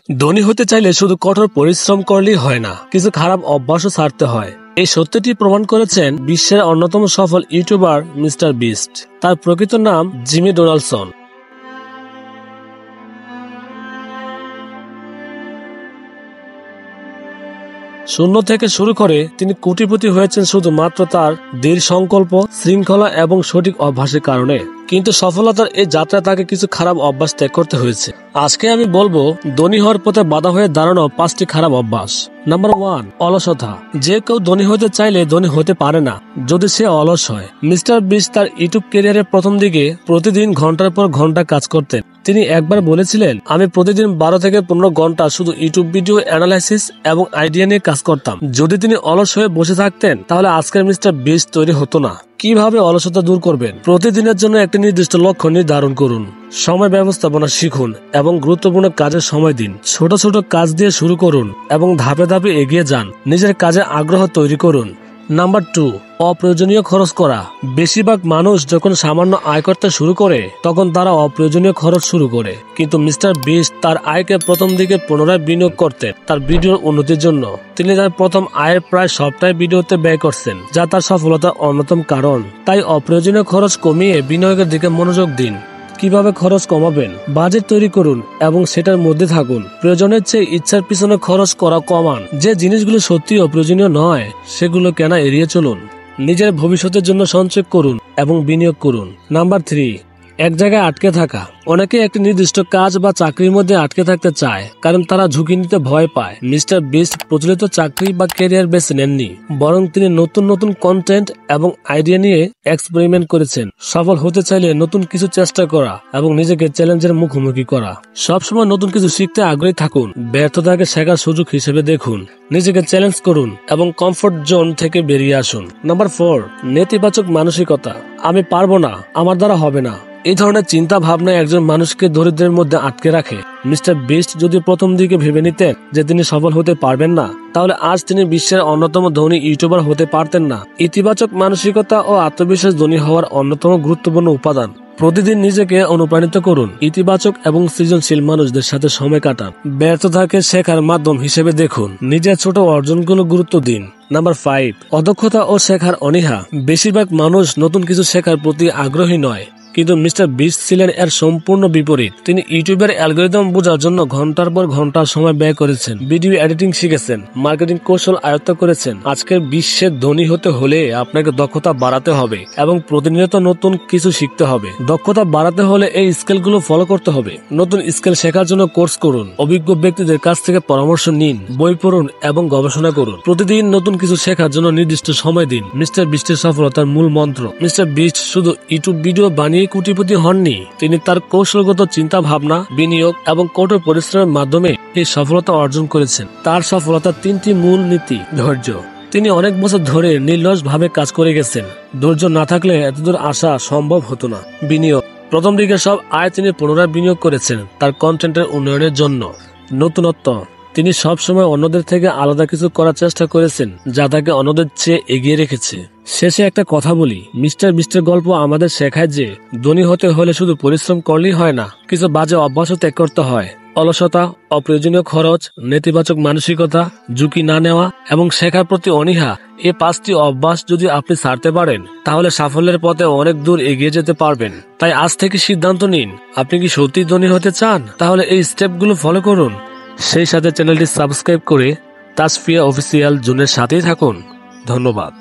ধনী হতে চাইলে শুধু কঠোর পরিশ্রম করলেই হয় না, কিছু খারাপ অভ্যাসও ছাড়তে হয়। এই সত্যটি প্রমাণ করেছেন বিশ্বের অন্যতম সফল ইউটিউবার মিস্টার বিস্ট। তার প্রকৃত নাম জিমি ডোনাল্ডসন। শূন্য থেকে শুরু করে তিনি কোটিপতি হয়েছেন শুধুমাত্র তার দৃঢ় সংকল্প, শৃঙ্খলা এবং সঠিক অভ্যাসের কারণে। কিন্তু সফলতার এই যাত্রা তাকে কিছু খারাপ অভ্যাস ত্যাগ করতে হয়েছে। আজকে আমি বলবো ধনী হওয়ার পথে বাধা হয়ে দাঁড়ানো 5টি খারাপ অভ্যাস। নাম্বার 1, অলসতা। যে কেউ ধনী হতে চাইলে ধনী হতে পারে না যদি সে অলস হয়। মিস্টার বিস্ট তার ইউটিউব ক্যারিয়ারের প্রথম দিকে প্রতিদিন ঘন্টার পর ঘন্টা কাজ করতেন। তিনি একবার বলেছিলেন, আমি প্রতিদিন 12 থেকে 15 ঘন্টা শুধু ইউটিউব ভিডিও অ্যানালাইসিস এবং আইডিয়া নিয়ে কাজ করতাম। যদি তিনি অলস হয়ে বসে থাকতেন তাহলে আজকের মিস্টার বিস্ট তৈরি হতো না। কিভাবে অলসতা দূর করবেন? প্রতিদিনের জন্য একটি নির্দিষ্ট লক্ষ্য নির্ধারণ করুন, সময় ব্যবস্থাপনা শিখুন এবং গুরুত্বপূর্ণ কাজের সময় দিন। ছোট ছোট কাজ দিয়ে শুরু করুন এবং ধাপে ধাপে এগিয়ে যান। নিজের কাজে আগ্রহ তৈরি করুন। নাম্বার 2, অপ্রয়োজনীয় খরচ করা। বেশিরভাগ মানুষ যখন সামান্য আয় করতে শুরু করে তখন তারা অপ্রয়োজনীয় খরচ শুরু করে। কিন্তু মিস্টার বিস্ট তার আয়কে প্রথম দিকে পুনরায় বিনিয়োগ করতেন তার ভিডিওর উন্নতির জন্য। তিনি তার প্রথম আয়ের প্রায় সবটাই ভিডিওতে ব্যয় করছেন, যা তার সফলতার অন্যতম কারণ। তাই অপ্রয়োজনীয় খরচ কমিয়ে বিনিয়োগের দিকে মনোযোগ দিন। কিভাবে খরচ কমাবেন? বাজেট তৈরি করুন এবং সেটার মধ্যে থাকুন। প্রয়োজনের চেয়ে ইচ্ছার পিছনে খরচ করা কমান। যে জিনিসগুলো সত্যি অপ্রয়োজনীয় নয় সেগুলো কেনা এড়িয়ে চলুন। নিজের ভবিষ্যতের জন্য সঞ্চয় করুন এবং বিনিয়োগ করুন। নাম্বার 3, এক জায়গায় আটকে থাকা। অনেকে একটি নির্দিষ্ট কাজ বা চাকরির মধ্যে আটকে থাকতে চায় কারণ তারা ঝুঁকি নিতে ভয় পায়। মিস্টার বিস্ট প্রচলিত চাকরি বা ক্যারিয়ার বেছে নেননি, বরং তিনি নতুন নতুন কন্টেন্ট এবং আইডিয়া নিয়ে এক্সপেরিমেন্ট করেছেন। সফল হতে চাইলে নতুন কিছু চেষ্টা করা এবং নিজেকে চ্যালেঞ্জের মুখোমুখি করা। সবসময় নতুন কিছু শিখতে আগ্রহী থাকুন। ব্যর্থতাকে শেখার সুযোগ হিসেবে দেখুন। নিজেকে চ্যালেঞ্জ করুন এবং কমফোর্ট জোন থেকে বেরিয়ে আসুন। নাম্বার 4, নেতিবাচক মানসিকতা। আমি পারবো না, আমার দ্বারা হবে না। এই ধরনের চিন্তা ভাবনা একজন মানুষকে দরিদ্রের মধ্যে আটকে রাখে। মিস্টার বিস্ট যদি প্রথম দিকে ভেবে নিতেন যে তিনি সফল হতে পারবেন না, তাহলে আজ তিনি বিশ্বের অন্যতম ধনী ইউটিউবার হতে পারতেন না। ইতিবাচক মানসিকতা ও আত্মবিশ্বাস ধনী হওয়ার অন্যতম গুরুত্বপূর্ণ উপাদান। প্রতিদিন নিজেকে অনুপ্রাণিত করুন। ইতিবাচক এবং সৃজনশীল মানুষদের সাথে সময় কাটান। ব্যর্থতাকে শেখার মাধ্যম হিসেবে দেখুন। নিজের ছোট অর্জনগুলো গুরুত্ব দিন। নাম্বার 5, অদক্ষতা ও শেখার অনীহা। বেশিরভাগ মানুষ নতুন কিছু শেখার প্রতি আগ্রহী নয়, কিন্তু মিস্টার বিস্ট ছিলেন এর সম্পূর্ণ বিপরীত। তিনি ইউটিউবের অ্যালগরিদম বোঝার জন্য ঘন্টার পর ঘন্টা সময় ব্যয় করেছেন, ভিডিও এডিটিং শিখেছেন, মার্কেটিং কৌশল আয়ত্ত করেছেন। আজকের বিশ্বে ধনী হতে হলে আপনাকে দক্ষতা বাড়াতে হবে এবং প্রতিনিয়ত নতুন কিছু শিখতে হবে। দক্ষতা বাড়াতে হলে এই স্কিলগুলো ফলো করতে হবে। নতুন স্কিল শেখার জন্য কোর্স করুন, অভিজ্ঞ ব্যক্তিদের কাছ থেকে পরামর্শ নিন, বই পড়ুন এবং গবেষণা করুন। প্রতিদিন নতুন কিছু শেখার জন্য নির্দিষ্ট সময় দিন। মিস্টার বিস্টের সফলতার মূল মন্ত্র। মিস্টার বিস্ট শুধু ইউটিউব ভিডিও বানিয়ে কোটিপতি হননি, তিনি তার কৌশলগত চিন্তা ভাবনা, বিনিয়োগ এবং কঠোর পরিশ্রমের মাধ্যমে এই সফলতা অর্জন করেছেন। তার সফলতার 3টি মূল নীতি। ধৈর্য। তিনি অনেক বছর ধরে নির্লস ভাবে কাজ করে গেছেন। ধৈর্য না থাকলে এতদূর আসা সম্ভব হতো না। বিনিয়োগ। প্রথম দিকে সব আয় তিনি পুনরায় বিনিয়োগ করেছেন তার কন্টেন্টের উন্নয়নের জন্য। নতুনত্ব। তিনি সবসময় অন্যদের থেকে আলাদা কিছু করার চেষ্টা করেছেন যা তাকে অন্যদের চেয়ে এগিয়ে রেখেছে। শেষে একটা কথা বলি, মিস্টার বিস্টের গল্প আমাদের শেখায় যে ধনী হতে হলে শুধু পরিশ্রম করলেই হয় না, কিছু বাজে অভ্যাসও ত্যাগ করতে হয়। অলসতা, অপ্রয়োজনীয় খরচ, নেতিবাচক মানসিকতা, ঝুঁকি না নেওয়া এবং শেখার প্রতি অনীহা, এই 5টি অভ্যাস যদি আপনি ছাড়তে পারেন তাহলে সাফল্যের পথে অনেক দূর এগিয়ে যেতে পারবেন। তাই আজ থেকে সিদ্ধান্ত নিন, আপনি কি সত্যি ধনী হতে চান? তাহলে এই স্টেপগুলো ফলো করুন। সেই সাথে চ্যানেলটি সাবস্ক্রাইব করে তাসফিয়া অফিসিয়াল জোনের সাথেই থাকুন। ধন্যবাদ।